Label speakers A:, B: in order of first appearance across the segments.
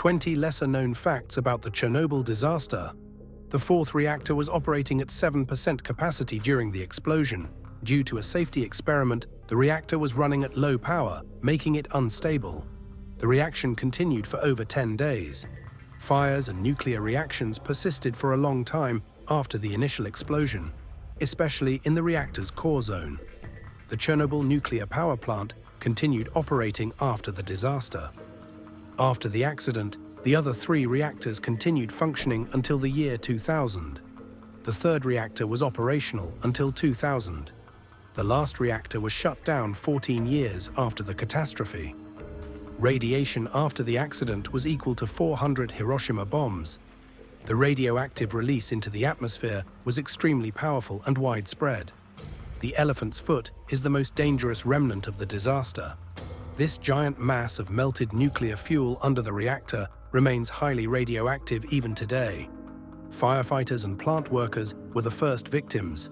A: 20 lesser-known facts about the Chernobyl disaster. The fourth reactor was operating at 7% capacity during the explosion. Due to a safety experiment, the reactor was running at low power, making it unstable. The reaction continued for over 10 days. Fires and nuclear reactions persisted for a long time after the initial explosion, especially in the reactor's core zone. The Chernobyl nuclear power plant continued operating after the disaster. After the accident, the other 3 reactors continued functioning until the year 2000. The third reactor was operational until 2000. The last reactor was shut down 14 years after the catastrophe. Radiation after the accident was equal to 400 Hiroshima bombs. The radioactive release into the atmosphere was extremely powerful and widespread. The elephant's foot is the most dangerous remnant of the disaster. This giant mass of melted nuclear fuel under the reactor remains highly radioactive even today. Firefighters and plant workers were the first victims.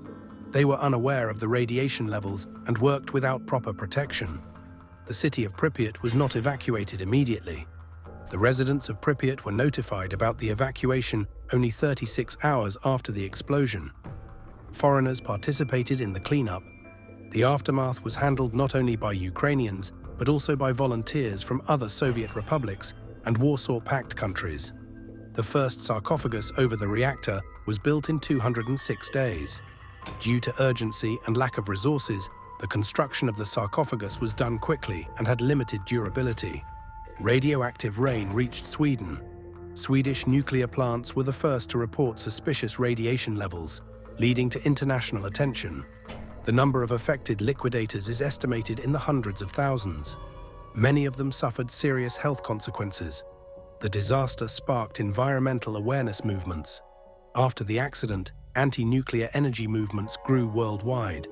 A: They were unaware of the radiation levels and worked without proper protection. The city of Pripyat was not evacuated immediately. The residents of Pripyat were notified about the evacuation only 36 hours after the explosion. Foreigners participated in the cleanup. The aftermath was handled not only by Ukrainians, but also by volunteers from other Soviet republics and Warsaw Pact countries. The first sarcophagus over the reactor was built in 206 days. Due to urgency and lack of resources, the construction of the sarcophagus was done quickly and had limited durability. Radioactive rain reached Sweden. Swedish nuclear plants were the first to report suspicious radiation levels, leading to international attention. The number of affected liquidators is estimated in the hundreds of thousands. Many of them suffered serious health consequences. The disaster sparked environmental awareness movements. After the accident, anti-nuclear energy movements grew worldwide.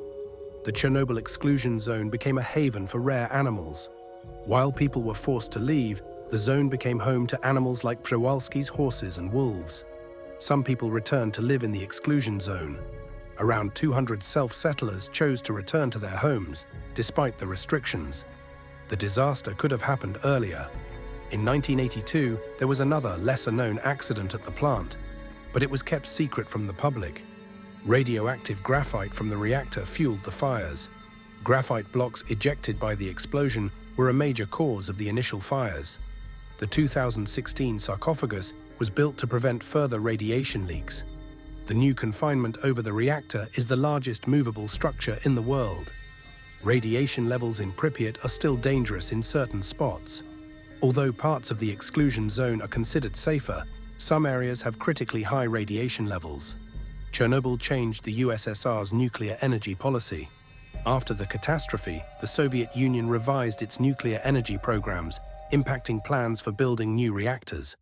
A: The Chernobyl exclusion zone became a haven for rare animals. While people were forced to leave, the zone became home to animals like Przewalski's horses and wolves. Some people returned to live in the exclusion zone. Around 200 self-settlers chose to return to their homes, despite the restrictions. The disaster could have happened earlier. In 1982, there was another lesser-known accident at the plant, but it was kept secret from the public. Radioactive graphite from the reactor fueled the fires. Graphite blocks ejected by the explosion were a major cause of the initial fires. The 2016 sarcophagus was built to prevent further radiation leaks. The new confinement over the reactor is the largest movable structure in the world. Radiation levels in Pripyat are still dangerous in certain spots. Although parts of the exclusion zone are considered safer, some areas have critically high radiation levels. Chernobyl changed the USSR's nuclear energy policy. After the catastrophe, the Soviet Union revised its nuclear energy programs, impacting plans for building new reactors.